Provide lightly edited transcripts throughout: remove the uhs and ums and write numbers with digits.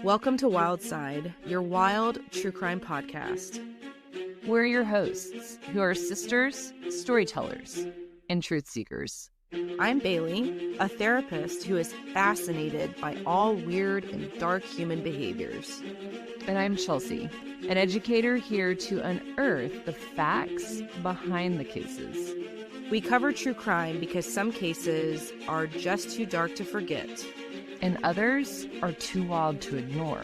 Welcome to Wildside, your wild true crime podcast. We're your hosts, who are sisters, storytellers, and truth seekers. I'm Bailey, a therapist who is fascinated by all weird and dark human behaviors. And I'm Chelsea, an educator here to unearth the facts behind the cases. We cover true crime because some cases are just too dark to forget, and others are too wild to ignore.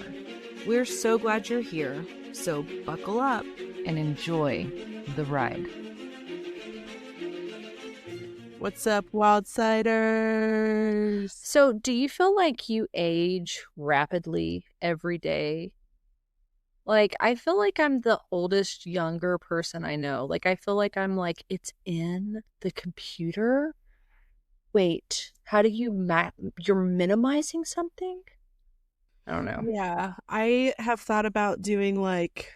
We're so glad you're here, so buckle up and enjoy the ride. What's up, Wildsiders? So, do you feel like you age rapidly every day? Like, I feel like I'm the oldest younger person I know. Like, I feel like I'm like, it's in the computer. Wait, how do you you're minimizing something? I don't know. Yeah, I have thought about doing like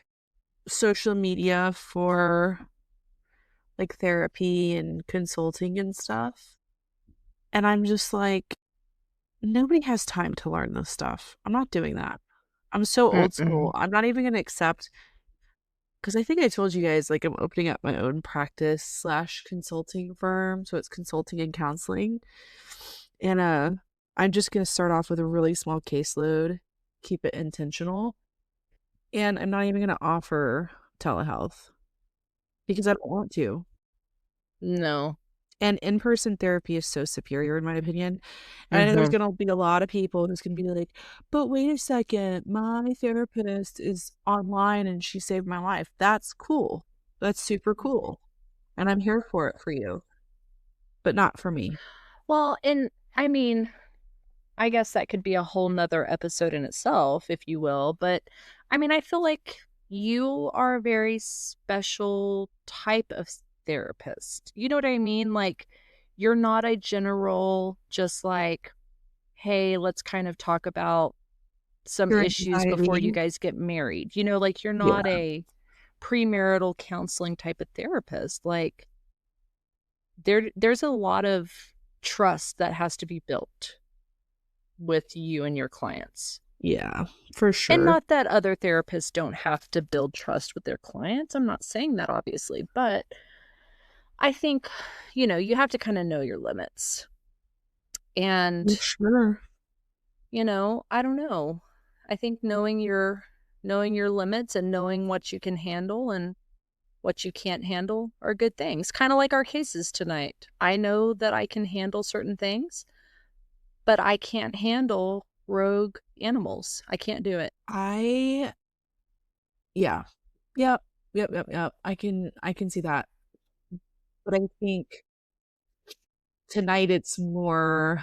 social media for like therapy and consulting and stuff. And I'm just like, nobody has time to learn this stuff. I'm not doing that. I'm so old school. I'm not even going to accept, because I think I told you guys, like, I'm opening up my own practice / consulting firm. So it's consulting and counseling. And I'm just going to start off with a really small caseload, keep it intentional. And I'm not even going to offer telehealth because I don't want to. No. And in-person therapy is so superior, in my opinion. And I know there's going to be a lot of people who's going to be like, but wait a second, my therapist is online and she saved my life. That's cool. That's super cool. And I'm here for it for you, but not for me. Well, and I mean, I guess that could be a whole nother episode in itself, if you will. But I mean, I feel like you are a very special type of therapist. You know what I mean? Like, you're not a general, just like, hey, let's kind of talk about some issues before you guys get married. You know, like, you're not a premarital counseling type of therapist. Like, there's a lot of trust that has to be built with you and your clients. Yeah, for sure. And not that other therapists don't have to build trust with their clients. I'm not saying that, obviously, but I think, you know, you have to kind of know your limits. And, sure. You know, I don't know. I think knowing your limits and knowing what you can handle and what you can't handle are good things. Kind of like our cases tonight. I know that I can handle certain things, but I can't handle rogue animals. I can't do it. Yep. I can see that. But I think tonight it's more,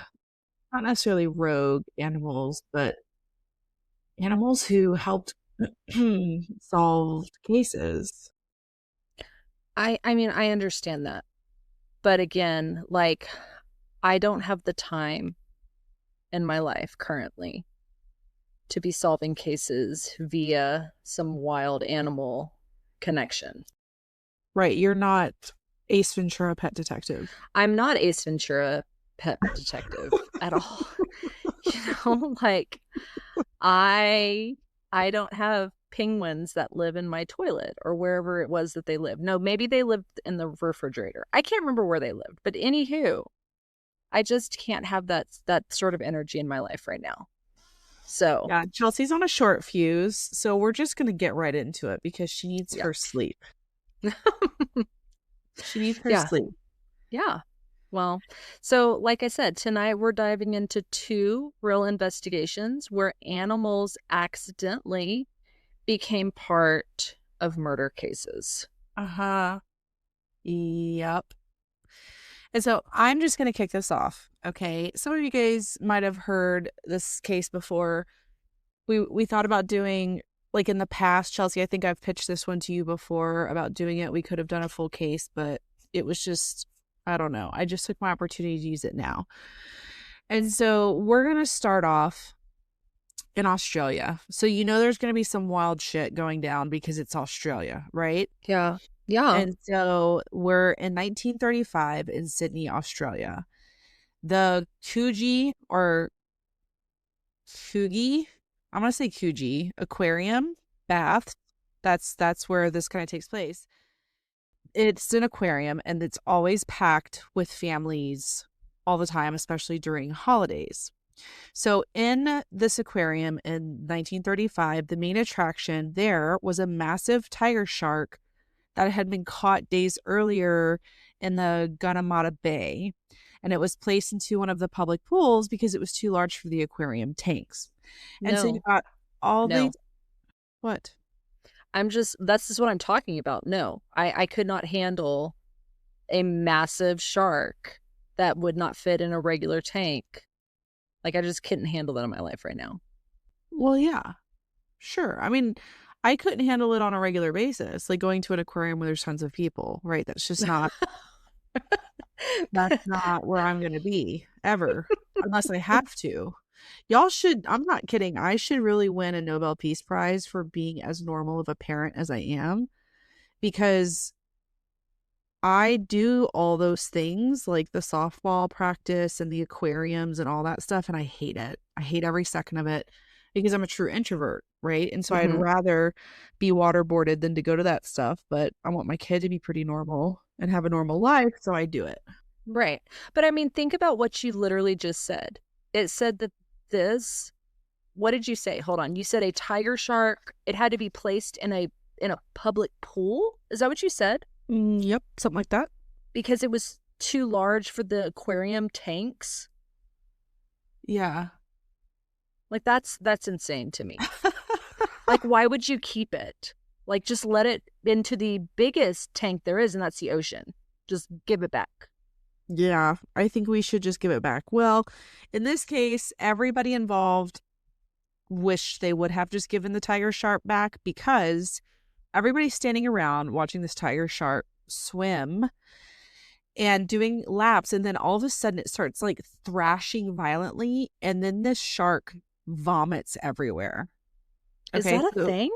not necessarily rogue animals, but animals who helped solve cases. I mean, I understand that. But again, like, I don't have the time in my life currently to be solving cases via some wild animal connection. Right. You're not Ace Ventura pet detective. I'm not Ace Ventura pet detective at all. You know, like, I don't have penguins that live in my toilet or wherever it was that they lived. No, maybe they lived in the refrigerator. I can't remember where they lived, but anywho, I just can't have that sort of energy in my life right now. So yeah, Chelsea's on a short fuse, so we're just gonna get right into it because she needs her sleep. She needs her sleep. Yeah. Well, so like I said, tonight we're diving into 2 real investigations where animals accidentally became part of murder cases. Yep. And so I'm just going to kick this off, okay? Some of you guys might have heard this case before. We thought about doing, like, in the past, Chelsea, I think I've pitched this one to you before about doing it. We could have done a full case, but it was just, I don't know. I just took my opportunity to use it now. And so we're going to start off in Australia. So you know there's going to be some wild shit going down because it's Australia, right? Yeah. Yeah. And so we're in 1935 in Sydney, Australia. The Coogee or Coogee I'm gonna say Coogee aquarium bath. That's where this kind of takes place. It's an aquarium and it's always packed with families all the time, especially during holidays. So in this aquarium in 1935, the main attraction there was a massive tiger shark that had been caught days earlier in the Guanamata Bay. And it was placed into one of the public pools because it was too large for the aquarium tanks. And so you No, got all these, no. what? That's just what I'm talking about. No, I could not handle a massive shark that would not fit in a regular tank. Like, I just couldn't handle that in my life right now. Well, yeah, sure. I mean, I couldn't handle it on a regular basis, like going to an aquarium where there's tons of people, right? That's not where I'm going to be ever, unless I have to. Y'all should, I'm not kidding. I should really win a Nobel Peace Prize for being as normal of a parent as I am because I do all those things like the softball practice and the aquariums and all that stuff, and I hate it. I hate every second of it because I'm a true introvert, right? And so I'd Hmm. rather be waterboarded than to go to that stuff, but I want my kid to be pretty normal and have a normal life, so I do it. Right. But I mean, think about what you literally just said. It said that this, what did you say? Hold on. You said a tiger shark, it had to be placed in a public pool? Is that what you said? Yep, something like that. Because it was too large for the aquarium tanks? Yeah. Like, that's insane to me. Like, why would you keep it? Like, just let it into the biggest tank there is, and that's the ocean. Just give it back. Yeah, I think we should just give it back. Well, in this case, everybody involved wished they would have just given the tiger shark back because everybody's standing around watching this tiger shark swim and doing laps. And then all of a sudden it starts like thrashing violently. And then this shark vomits everywhere. Is Okay. that a So, thing?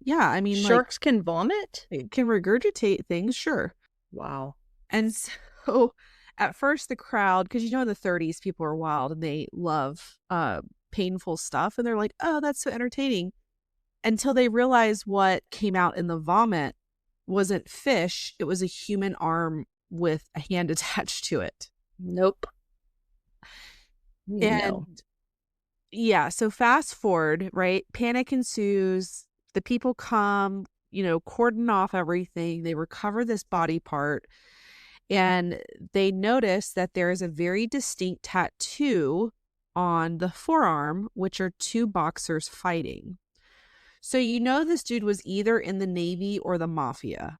yeah, I mean, like Sharks can vomit? it can regurgitate things, sure. Wow. And so at first the crowd, because in the 30s, people are wild and they love painful stuff. And they're like, oh, that's so entertaining. Until they realize what came out in the vomit wasn't fish, it was a human arm with a hand attached to it. Nope. No. And yeah, so fast forward, right? Panic ensues. The people come, cordon off everything. They recover this body part and they notice that there is a very distinct tattoo on the forearm, which are two boxers fighting. So this dude was either in the Navy or the mafia,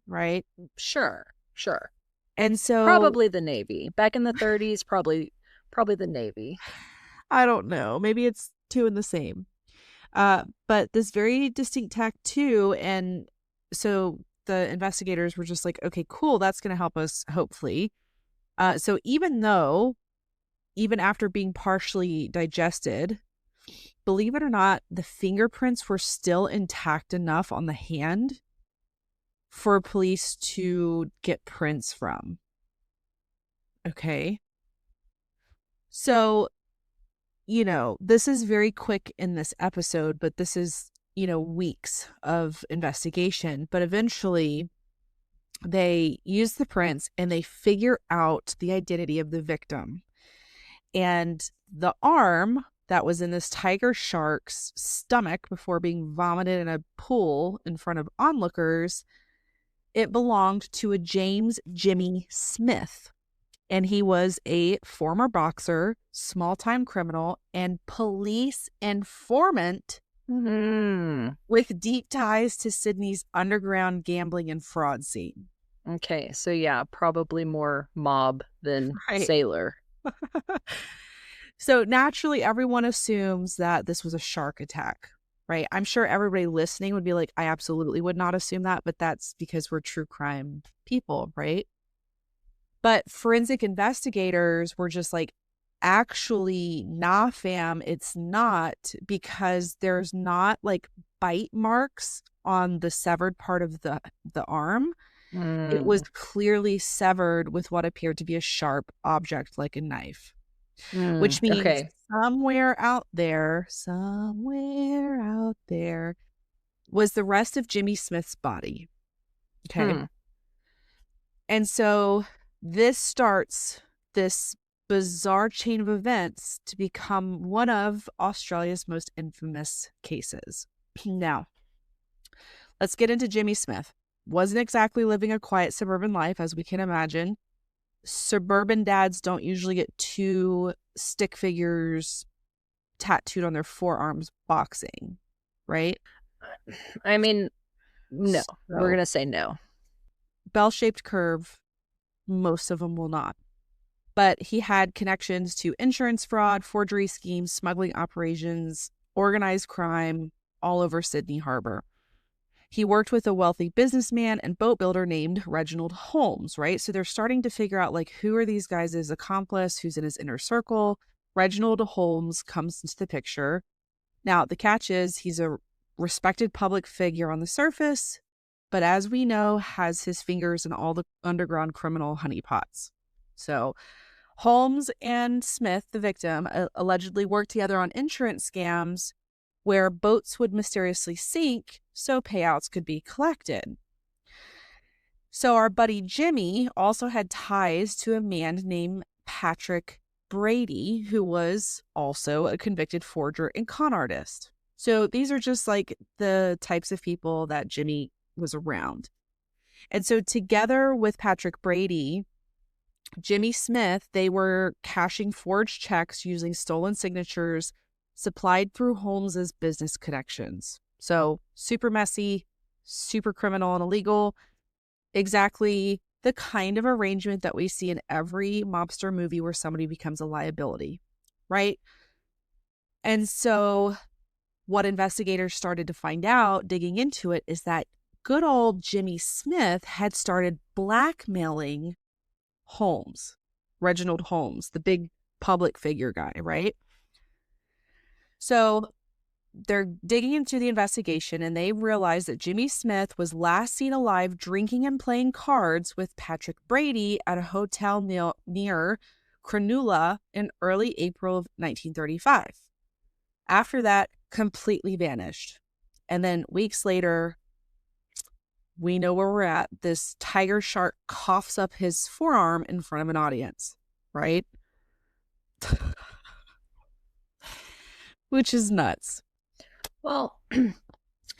right? Sure. Sure. And so Probably the Navy. Back in the 30s, probably the Navy. I don't know, maybe it's two in the same. But this very distinct tattoo, and so the investigators were just like, okay, cool, that's going to help us, hopefully. So even after being partially digested, believe it or not, the fingerprints were still intact enough on the hand for police to get prints from. Okay. So, this is very quick in this episode, but this is, weeks of investigation. But eventually they use the prints and they figure out the identity of the victim. And the arm that was in this tiger shark's stomach before being vomited in a pool in front of onlookers, it belonged to a James Jimmy Smith. And he was a former boxer, small-time criminal, and police informant with deep ties to Sydney's underground gambling and fraud scene. Okay, so yeah, probably more mob than Right. sailor. So naturally, everyone assumes that this was a shark attack, right? I'm sure everybody listening would be like, I absolutely would not assume that, but that's because we're true crime people, right? But forensic investigators were just like, actually, nah, fam, it's not, because there's not like bite marks on the severed part of the arm. It was clearly severed with what appeared to be a sharp object like a knife. which means Okay. somewhere out there was the rest of Jimmy Smith's body. Okay. Hmm. And so this starts this bizarre chain of events to become one of Australia's most infamous cases. Now, let's get into Jimmy Smith. Wasn't exactly living a quiet suburban life, as we can imagine. Suburban dads don't usually get two stick figures tattooed on their forearms boxing, right? I mean, no. We're So, gonna say no. bell-shaped curve, most of them will not. But he had connections to insurance fraud, forgery schemes, smuggling operations, organized crime all over Sydney Harbor. He worked with a wealthy businessman and boat builder named Reginald Holmes, right? So they're starting to figure out, like, who are these guys' his accomplice, who's in his inner circle. Reginald Holmes comes into the picture. Now, the catch is he's a respected public figure on the surface, but as we know, has his fingers in all the underground criminal honeypots. So Holmes and Smith, the victim, allegedly worked together on insurance scams where boats would mysteriously sink so payouts could be collected. So our buddy Jimmy also had ties to a man named Patrick Brady, who was also a convicted forger and con artist. So these are just like the types of people that Jimmy was around. And so together with Patrick Brady, Jimmy Smith, they were cashing forged checks using stolen signatures supplied through Holmes's business connections. So super messy, super criminal and illegal. Exactly the kind of arrangement that we see in every mobster movie where somebody becomes a liability, right? And so what investigators started to find out, digging into it, is that good old Jimmy Smith had started blackmailing Holmes, Reginald Holmes, the big public figure guy, right? So they're digging into the investigation and they realize that Jimmy Smith was last seen alive drinking and playing cards with Patrick Brady at a hotel near Cronulla in early April of 1935. After that, completely vanished. And then weeks later, we know where we're at. This tiger shark coughs up his forearm in front of an audience, right? Which is nuts. Well,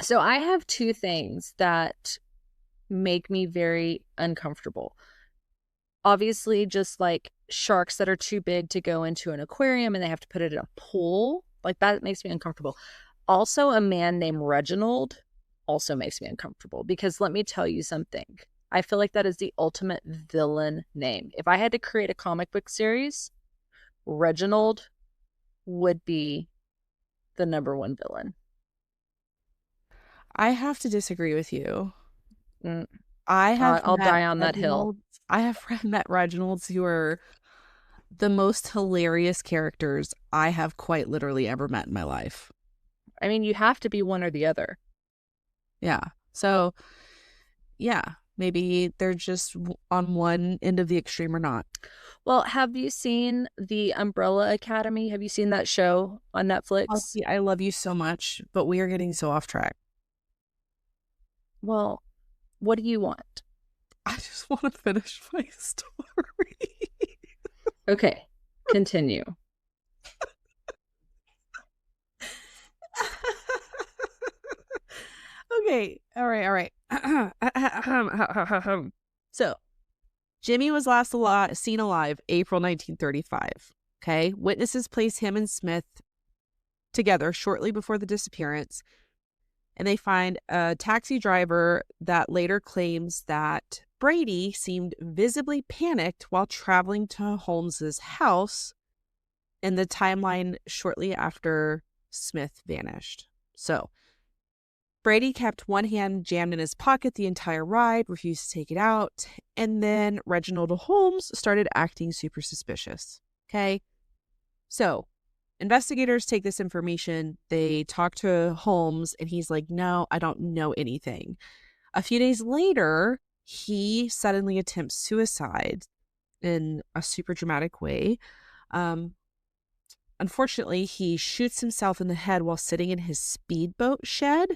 so I have two things that make me very uncomfortable. Obviously, just like sharks that are too big to go into an aquarium and they have to put it in a pool, like that makes me uncomfortable. Also, a man named Reginald also makes me uncomfortable because let me tell you something. I feel like that is the ultimate villain name. If I had to create a comic book series, Reginald would be the number one villain. I have to disagree with you. Mm, I have I'll met die on that hill. Reginalds. I have met Reginalds who are the most hilarious characters I have quite literally ever met in my life. I mean, you have to be one or the other. Yeah. So, yeah, maybe they're just on one end of the extreme or not. Well, have you seen the Umbrella Academy? Have you seen that show on Netflix? Kelsey, I love you so much, but we are getting so off track. Well, what do you want? I just want to finish my story. Okay, continue. Okay. All right. All right. So, Jimmy was last seen alive April 1935. Okay. Witnesses place him and Smith together shortly before the disappearance, and they find a taxi driver that later claims that Brady seemed visibly panicked while traveling to Holmes's house in the timeline shortly after Smith vanished. So, Brady kept one hand jammed in his pocket the entire ride, refused to take it out, and then Reginald Holmes started acting super suspicious. Okay. So, investigators take this information, they talk to Holmes, and he's like, no, I don't know anything. A few days later, he suddenly attempts suicide in a super dramatic way. Unfortunately, he shoots himself in the head while sitting in his speedboat shed.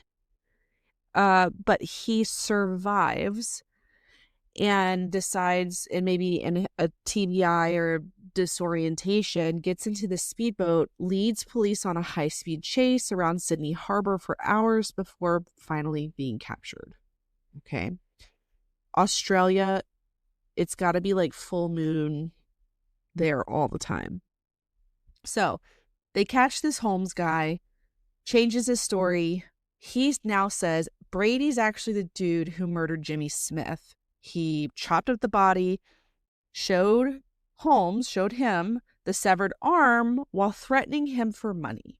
But he survives and decides, and maybe in a TBI or disorientation, gets into the speedboat, leads police on a high-speed chase around Sydney Harbor for hours before finally being captured. Okay. Australia, it's got to be like full moon there all the time. So they catch this Holmes guy, changes his story. He now says Brady's actually the dude who murdered Jimmy Smith. He chopped up the body, showed him the severed arm while threatening him for money.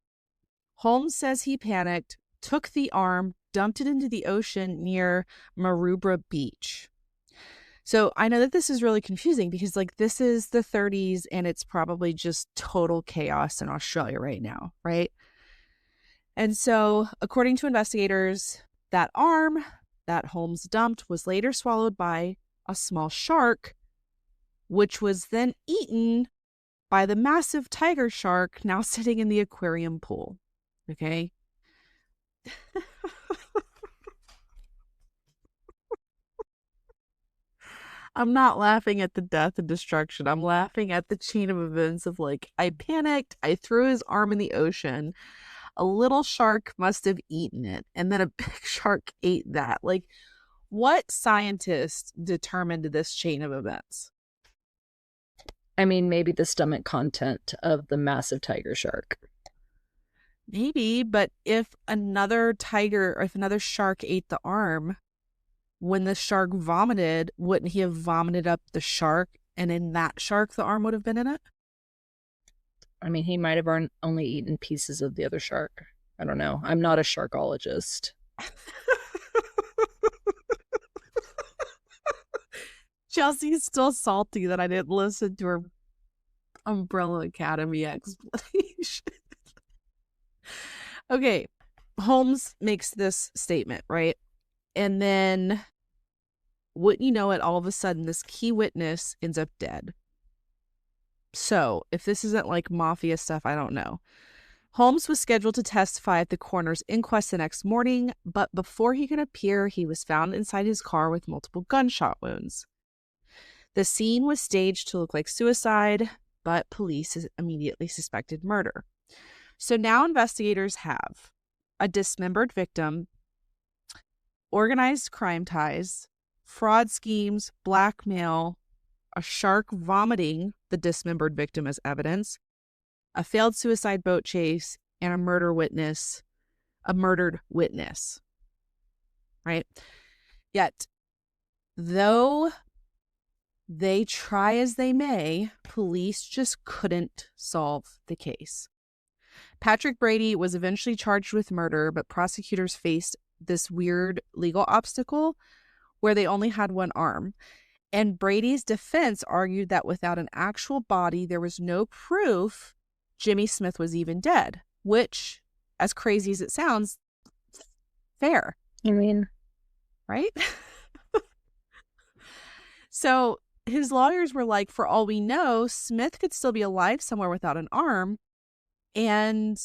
Holmes says he panicked, took the arm, dumped it into the ocean near Maroubra Beach. So I know that this is really confusing because like this is the 30s and it's probably just total chaos in Australia right now, right? And so according to investigators, that arm that Holmes dumped was later swallowed by a small shark, which was then eaten by the massive tiger shark now sitting in the aquarium pool. Okay. I'm not laughing at the death and destruction. I'm laughing at the chain of events of like, I panicked, I threw his arm in the ocean, a little shark must have eaten it, and then a big shark ate that. Like, what scientist determined this chain of events? I mean, maybe the stomach content of the massive tiger shark. Maybe, but if another tiger or if another shark ate the arm, when the shark vomited, wouldn't he have vomited up the shark? And in that shark, the arm would have been in it? I mean, he might have only eaten pieces of the other shark. I don't know. I'm not a sharkologist. Chelsea's still salty that I didn't listen to her Umbrella Academy explanation. Okay, Holmes makes this statement, right? And then, wouldn't you know it, all of a sudden, this key witness ends up dead. So, if this isn't like mafia stuff, I don't know. Holmes was scheduled to testify at the coroner's inquest the next morning, but before he could appear, he was found inside his car with multiple gunshot wounds. The scene was staged to look like suicide, but police immediately suspected murder. So now investigators have a dismembered victim, organized crime ties, fraud schemes, blackmail, a shark vomiting the dismembered victim as evidence, a failed suicide boat chase, and a murdered witness, right? Yet, though they try as they may, police just couldn't solve the case. Patrick Brady was eventually charged with murder, but prosecutors faced this weird legal obstacle where they only had one arm. And Brady's defense argued that without an actual body, there was no proof Jimmy Smith was even dead, which, as crazy as it sounds, fair. I mean, right? So his lawyers were like, for all we know, Smith could still be alive somewhere without an arm. And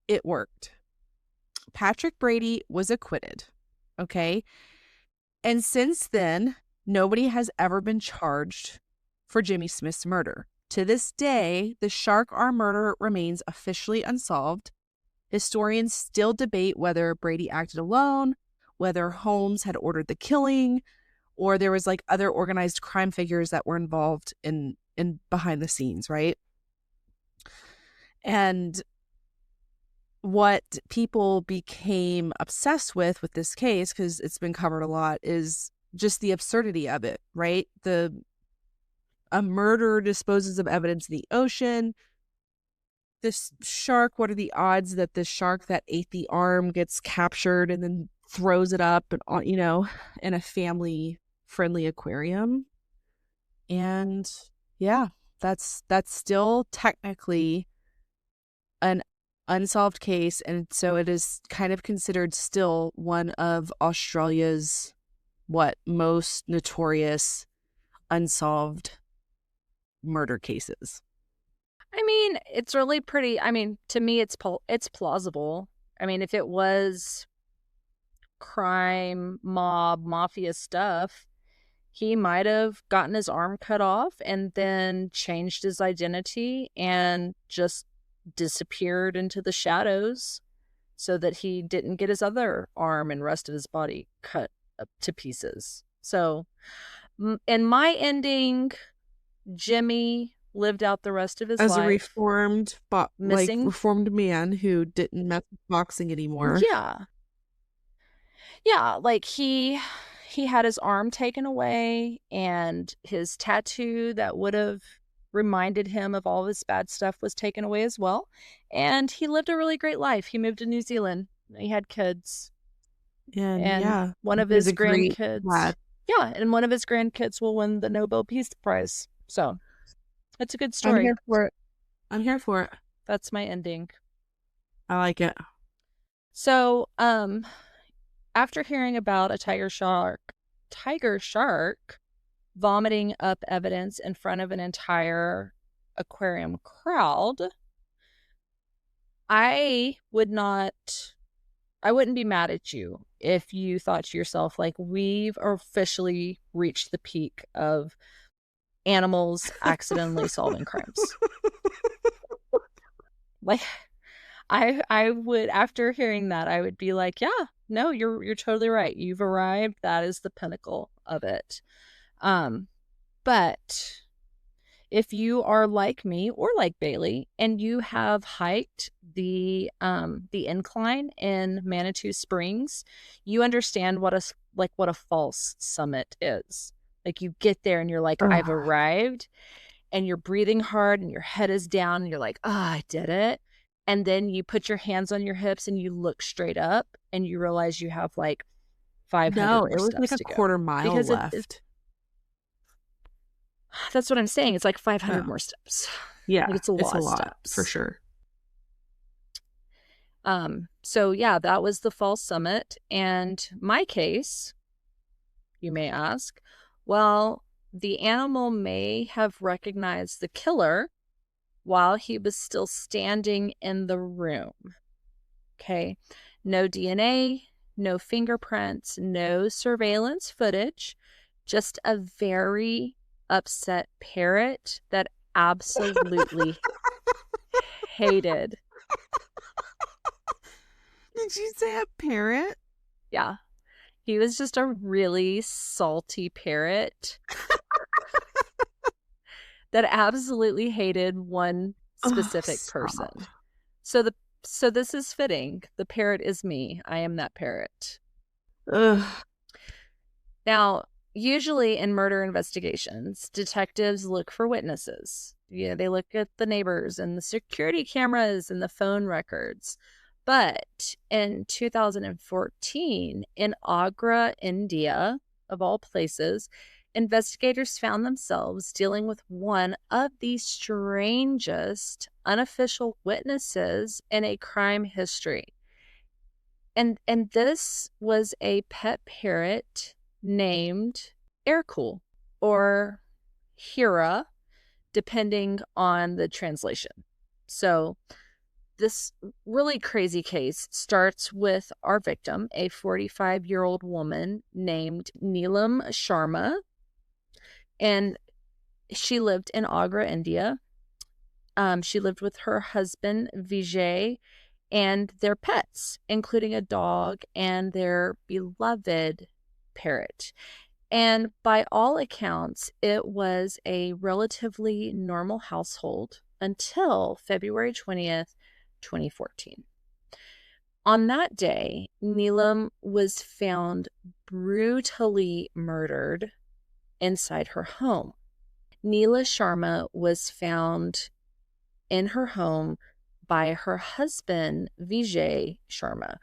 it worked. Patrick Brady was acquitted. Okay. And since then, nobody has ever been charged for Jimmy Smith's murder. To this day, the shark arm murder remains officially unsolved. Historians still debate whether Brady acted alone, whether Holmes had ordered the killing, or there was like other organized crime figures that were involved in behind the scenes, right? And what people became obsessed with this case, because it's been covered a lot, is just the absurdity of it, right? A murder disposes of evidence in the ocean. This shark, what are the odds that the shark that ate the arm gets captured and then throws it up and, you know, in a family-friendly aquarium? And yeah, that's still technically an unsolved case, and so it is kind of considered still one of Australia's most notorious unsolved murder cases. I mean, it's really pretty. I mean, to me, it's plausible. I mean, if it was crime, mob, mafia stuff, he might have gotten his arm cut off and then changed his identity and just disappeared into the shadows so that he didn't get his other arm and rest of his body cut up to pieces. So, in my ending, Jimmy lived out the rest of his As a life missing. reformed man who didn't mess with boxing anymore. Yeah. Yeah, like he had his arm taken away and his tattoo that would have reminded him of all this bad stuff was taken away as well. And he lived a really great life. He moved to New Zealand. He had kids. And And yeah, one of he was his a great grandkids, lad. yeah, and one of his grandkids will win the Nobel Peace Prize. So, it's a good I'm story. here for it. I'm here for it. That's my ending. I like it. So, after hearing about a tiger shark vomiting up evidence in front of an entire aquarium crowd, I wouldn't be mad at you if you thought to yourself, like, we've officially reached the peak of animals accidentally solving crimes. Like, I would, after hearing that, I would be like, yeah, no, you're totally right. You've arrived. That is the pinnacle of it. But if you are like me or like Bailey and you have hiked the incline in Manitou Springs, you understand what a false summit is. Like, you get there and you're like, I've Ugh. arrived, and you're breathing hard and your head is down and you're like, oh, I did it. And then you put your hands on your hips and you look straight up and you realize you have like 500 No, more it was like steps a to go. quarter mile Because it left. that's what I'm saying. It's like 500 more steps. Yeah, Like, it's a it's lot a of lot for steps. sure. So yeah, that was the false summit. And my case, you may ask, well, the animal may have recognized the killer while he was still standing in the room. Okay. No DNA, no fingerprints, no surveillance footage, just a very upset parrot that absolutely hated. Did you say a parrot? Yeah. He was just a really salty parrot that absolutely hated one Oh, specific stop. person. So this is fitting. The parrot is me. I am that parrot. Ugh. Now, usually in murder investigations, detectives look for witnesses. Yeah, they look at the neighbors and the security cameras and the phone records. But in 2014, in Agra, India, of all places, investigators found themselves dealing with one of the strangest unofficial witnesses in a crime history. And this was a pet parrot named Aircool or Hira, depending on the translation. So this really crazy case starts with our victim, a 45-year-old woman named Neelam Sharma, and she lived in Agra, India. She lived with her husband, Vijay, and their pets, including a dog and their beloved parrot. And by all accounts, it was a relatively normal household until February 20th, 2014. On that day, Neelam was found brutally murdered inside her home. Neela Sharma was found in her home by her husband, Vijay Sharma,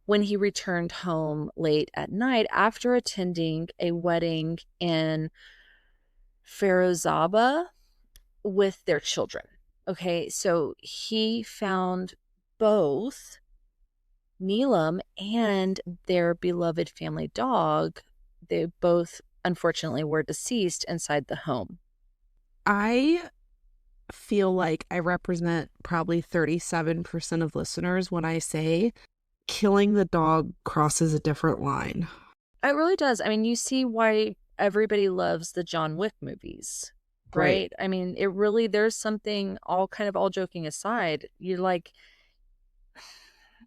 when he returned home late at night after attending a wedding in Ferozabad with their children. Okay, so he found both Neelam and their beloved family dog. They both, unfortunately, were deceased inside the home. I feel like I represent probably 37% of listeners when I say killing the dog crosses a different line. It really does. I mean, you see why everybody loves the John Wick movies, Right. right? I mean, it really, there's something, all kind of all joking aside, you're like,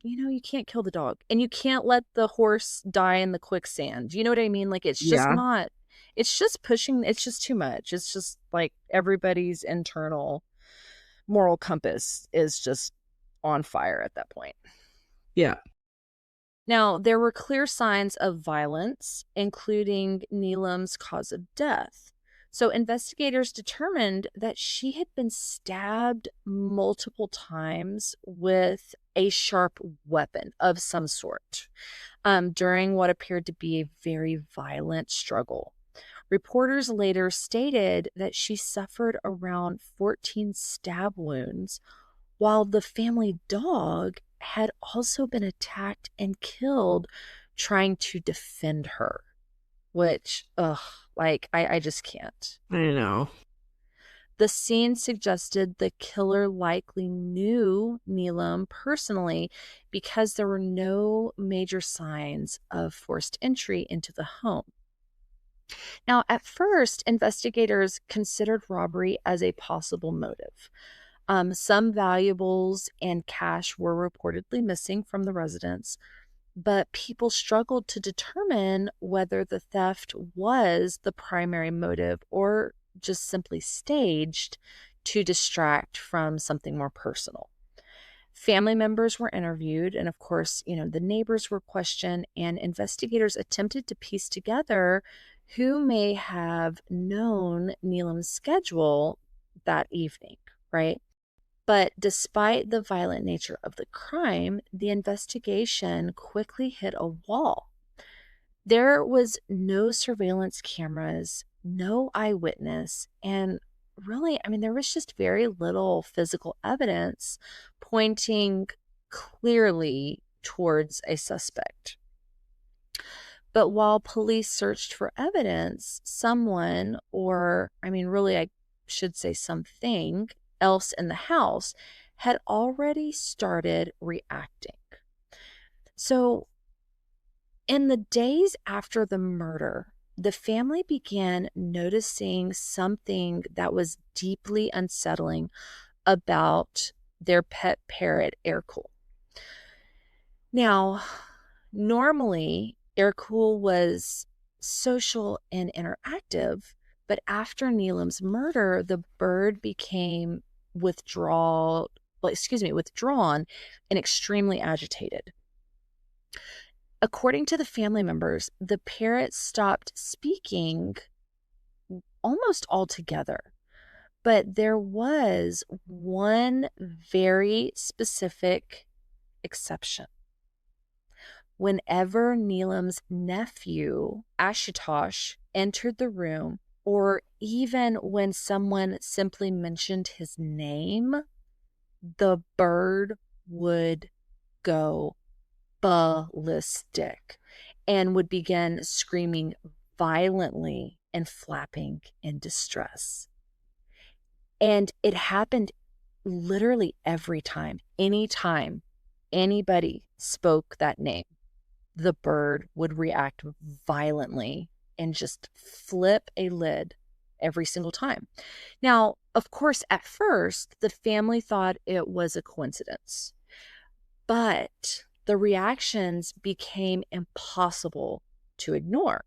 you can't kill the dog and you can't let the horse die in the quicksand. You know what I mean? Like, it's just Yeah. not, it's just pushing, it's just too much. It's just like everybody's internal moral compass is just on fire at that point. Yeah. Now, there were clear signs of violence, including Neelam's cause of death. So, investigators determined that she had been stabbed multiple times with a sharp weapon of some sort during what appeared to be a very violent struggle. Reporters later stated that she suffered around 14 stab wounds, while the family dog had also been attacked and killed trying to defend her, which, ugh, like, I just can't. I know. The scene suggested the killer likely knew Neelam personally because there were no major signs of forced entry into the home. Now, at first, investigators considered robbery as a possible motive. Some valuables and cash were reportedly missing from the residence, but people struggled to determine whether the theft was the primary motive or just simply staged to distract from something more personal. Family members were interviewed, and of course, the neighbors were questioned, and investigators attempted to piece together who may have known Neelam's schedule that evening, right? But despite the violent nature of the crime, the investigation quickly hit a wall. There was no surveillance cameras, no eyewitness, and really, I mean, there was just very little physical evidence pointing clearly towards a suspect. But while police searched for evidence, someone, or I mean, really, I should say something else in the house, had already started reacting. So, in the days after the murder, the family began noticing something that was deeply unsettling about their pet parrot, Aircool. Now, normally, Aircool was social and interactive, but after Neelam's murder, the bird became withdrawn and extremely agitated. According to the family members, the parrot stopped speaking almost altogether. But there was one very specific exception. Whenever Neelam's nephew, Ashutosh, entered the room, or even when someone simply mentioned his name, the bird would go ballistic and would begin screaming violently and flapping in distress. And it happened literally every time. Anytime anybody spoke that name, the bird would react violently and just flip a lid every single time. Now, of course, at first, the family thought it was a coincidence, but the reactions became impossible to ignore.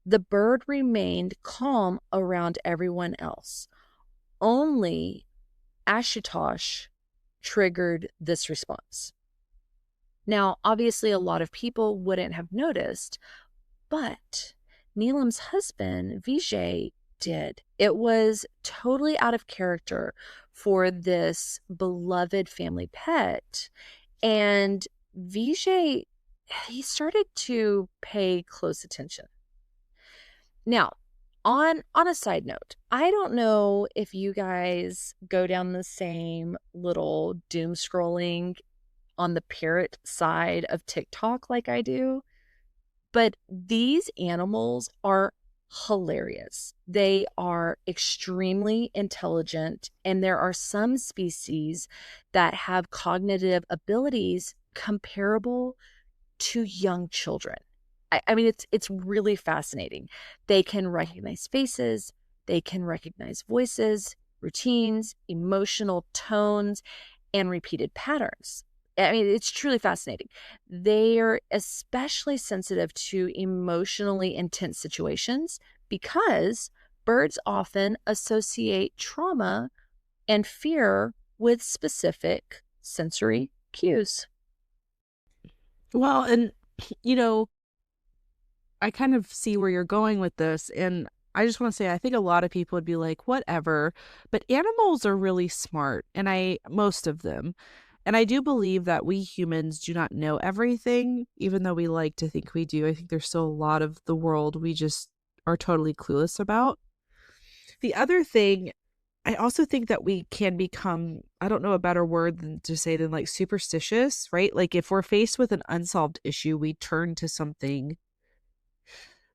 The bird remained calm around everyone else. Only Ashutosh triggered this response. Now, obviously, a lot of people wouldn't have noticed, but Neelam's husband, Vijay, did. It was totally out of character for this beloved family pet. And Vijay, he started to pay close attention. Now, on a side note, I don't know if you guys go down the same little doom scrolling on the parrot side of TikTok like I do, but these animals are hilarious. They are extremely intelligent, and there are some species that have cognitive abilities comparable to young children. I mean, it's really fascinating. They can recognize faces, they can recognize voices, routines, emotional tones, and repeated patterns. I mean, it's truly fascinating. They're especially sensitive to emotionally intense situations because birds often associate trauma and fear with specific sensory cues. Well, and you know, I kind of see where you're going with this, and I just want to say I think a lot of people would be like, whatever, but animals are really smart, and most of them. And I do believe that we humans do not know everything, even though we like to think we do. I think there's still a lot of the world we just are totally clueless about. The other thing, I also think that we can become, I don't know a better word than to say than like superstitious, right? Like if we're faced with an unsolved issue, we turn to something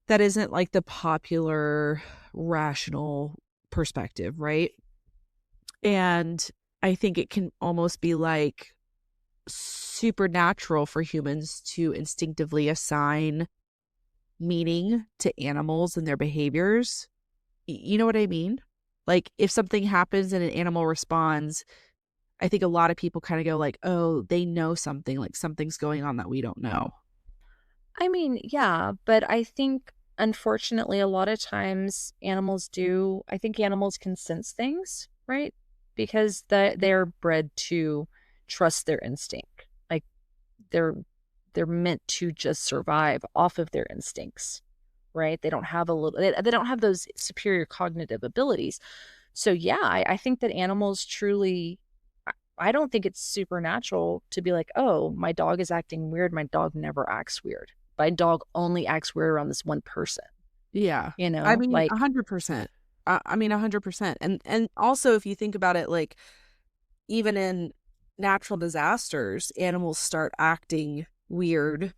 that isn't like the popular rational perspective, right? And I think it can almost be like supernatural for humans to instinctively assign meaning to animals and their behaviors. You know what I mean? Like if something happens and an animal responds, I think a lot of people kind of go like, "Oh, they know something, like something's going on that we don't know." I mean, yeah, but I think unfortunately a lot of times animals do I think animals can sense things, right? Because they're bred to trust their instinct. Like they're they're meant to just survive off of their instincts, right? They don't have they don't have those superior cognitive abilities. So yeah, I think that animals truly I don't think it's supernatural to be like, "Oh, my dog is acting weird. My dog never acts weird. My dog only acts weird around this one person." Yeah. You I know? mean, Like, 100%. I mean, 100%. And also if you think about it, like even in natural disasters, animals start acting weird,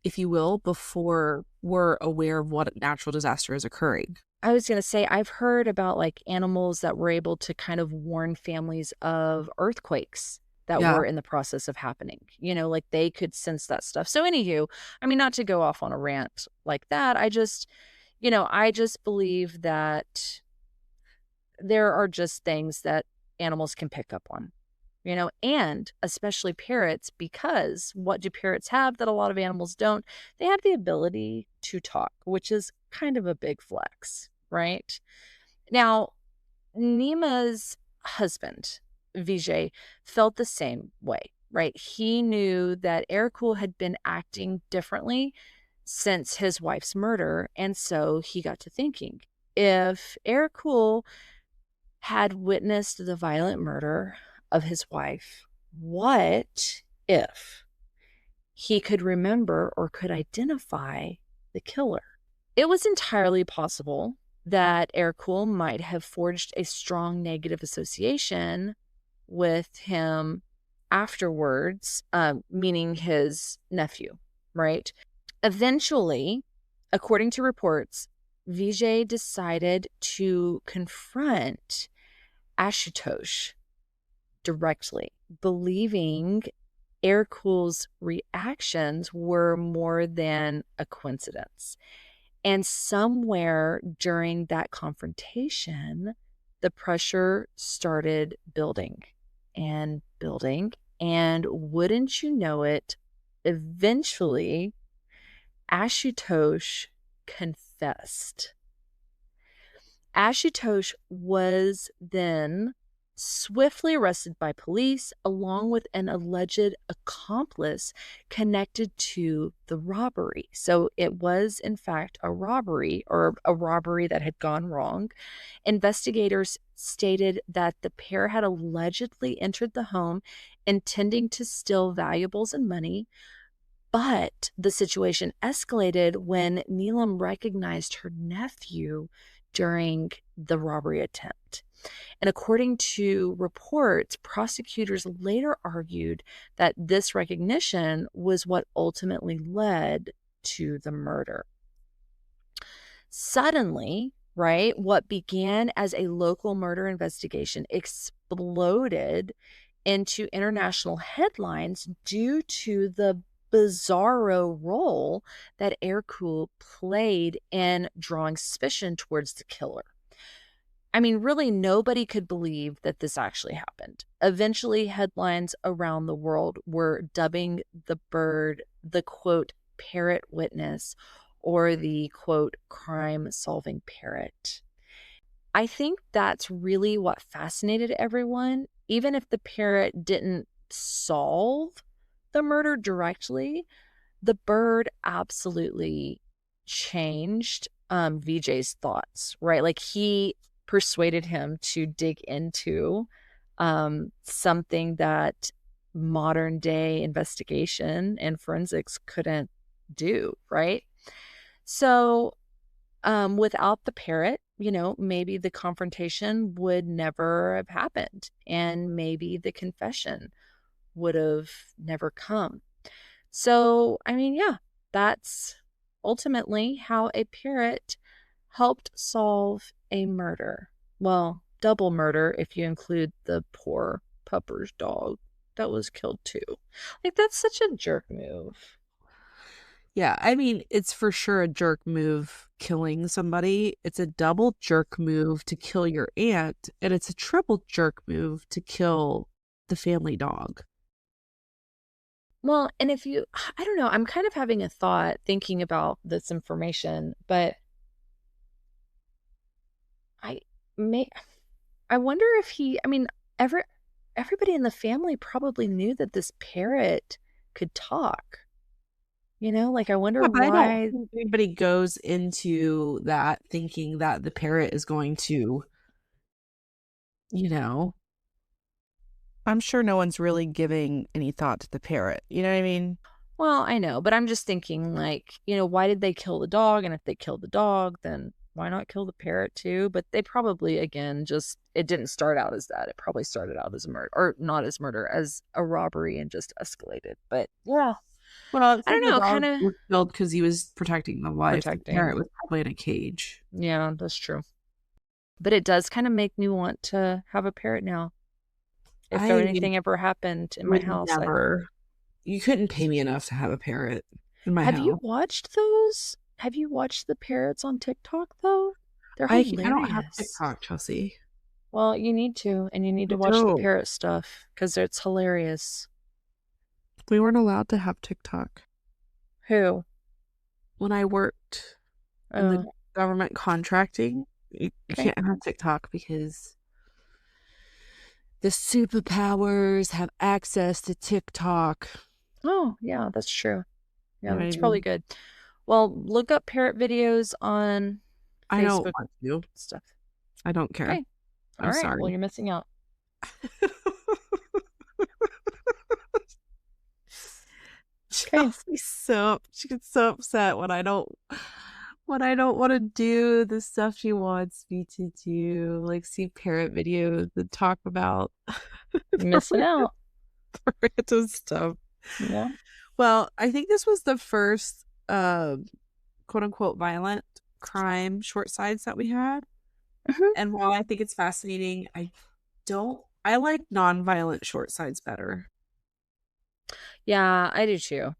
if you will, before we're aware of what natural disaster is occurring. I was gonna say, I've heard about, like, animals that were able to kind of warn families of earthquakes that Yeah. were in the process of happening. You know, like, they could sense that stuff. So, anywho, I mean, not to go off on a rant like that, I just believe that there are just things that animals can pick up on, and especially parrots, because what do parrots have that a lot of animals don't? They have the ability to talk, which is kind of a big flex, right? Now, Nima's husband, Vijay, felt the same way, right? He knew that Erkul had been acting differently since his wife's murder. And so he got to thinking, if Erkul had witnessed the violent murder of his wife, what if he could remember or could identify the killer? It was entirely possible that Ercole might have forged a strong negative association with him afterwards, meaning his nephew, right? Eventually, according to reports, Vijay decided to confront Ashutosh directly, believing Erkul's reactions were more than a coincidence. And somewhere during that confrontation, the pressure started building and building. And wouldn't you know it, eventually, Ashutosh confessed. Ashutosh was then swiftly arrested by police along with an alleged accomplice connected to the robbery. So it was, in fact, a robbery or a robbery that had gone wrong. Investigators stated that the pair had allegedly entered the home intending to steal valuables and money, but the situation escalated when Neelam recognized her nephew during the robbery attempt. And according to reports, prosecutors later argued that this recognition was what ultimately led to the murder. Suddenly, right, what began as a local murder investigation exploded into international headlines due to the bizarro role that air-cooled played in drawing suspicion towards the killer. I mean, really, nobody could believe that this actually happened. Eventually, headlines around the world were dubbing the bird the quote, parrot witness, or the quote, crime solving parrot. I think that's really what fascinated everyone. Even if the parrot didn't solve the murder directly, the bird absolutely changed VJ's thoughts, right? Like he persuaded him to dig into something that modern day investigation and forensics couldn't do, right? So without the parrot, maybe the confrontation would never have happened, and maybe the confession would have never come. So, I mean, yeah, that's ultimately how a parrot helped solve a murder. Well, double murder if you include the poor pupper's dog that was killed too. Like, that's such a jerk move. Yeah, I mean, it's for sure a jerk move killing somebody. It's a double jerk move to kill your aunt, and it's a triple jerk move to kill the family dog. Well, and if you, I don't know, I'm kind of having a thought thinking about this information, but I may, I wonder if I mean, everybody in the family probably knew that this parrot could talk. Like I wonder Yeah, but I don't why. think anybody goes into that thinking that the parrot is going to, you know, I'm sure no one's really giving any thought to the parrot. You know what I mean? Well, I know, but I'm just thinking like, why did they kill the dog? And if they killed the dog, then why not kill the parrot too? But they probably, again, just, it didn't start out as that. It probably started out as a murder, or not as murder, as a robbery, and just escalated. But yeah, Well, it I says don't the know, dog kind of was killed because he was protecting the wife. The protecting. parrot was probably in a cage. Yeah, that's true. But it does kind of make me want to have a parrot now. If I anything ever happened in my would house, never. You couldn't pay me enough to have a parrot in my have you house. watched those? Have you watched the parrots on TikTok though? They're I don't have hilarious. TikTok, Chelsea. Well, you need to, and you need I to watch the don't. parrot stuff because it's hilarious. We weren't allowed to have TikTok Who? when I worked in the Oh, government contracting. You okay. can't have TikTok because the superpowers have access to TikTok. Oh, yeah, that's true. You Yeah, know what I that's probably mean? good. Well, look up parrot videos on I don't Facebook want to. stuff. I don't care. Okay. All I'm right. Well, sorry. you're missing out. Okay. She gets so upset when I don't want to do the stuff she wants me to do, like see parrot videos and talk about You're missing out. random stuff. Yeah. Well, I think this was the first quote unquote violent crime short sides that we had. Mhm. And while I think it's fascinating, I like non-violent short sides better. Yeah, I do too.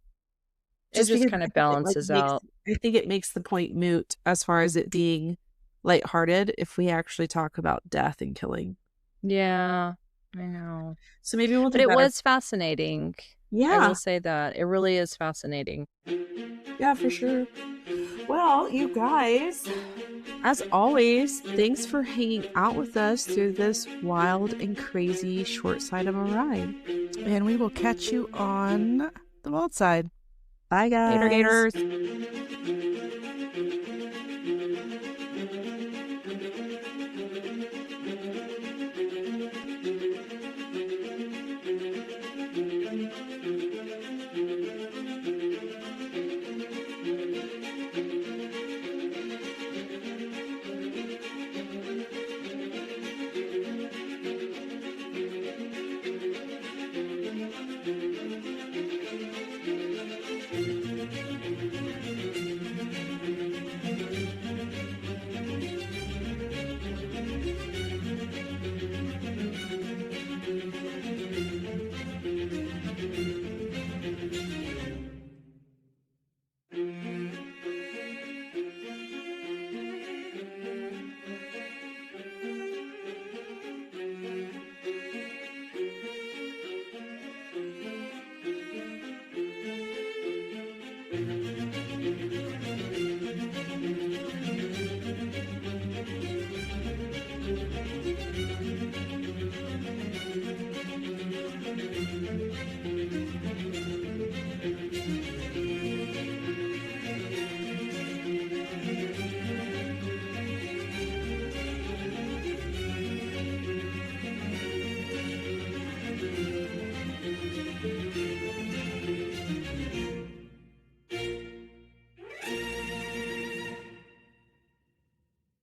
It Just just because kind of balances out. I think it makes the point moot as far as it being lighthearted if we actually talk about death and killing. Yeah, I know. So maybe we'll But do it better. was fascinating. I will Yeah. say that. It really is fascinating. Yeah, for sure. Well, you guys, as always, thanks for hanging out with us through this wild and crazy short side of a ride. And we will catch you on the wild side. Bye, Later, guys. gators.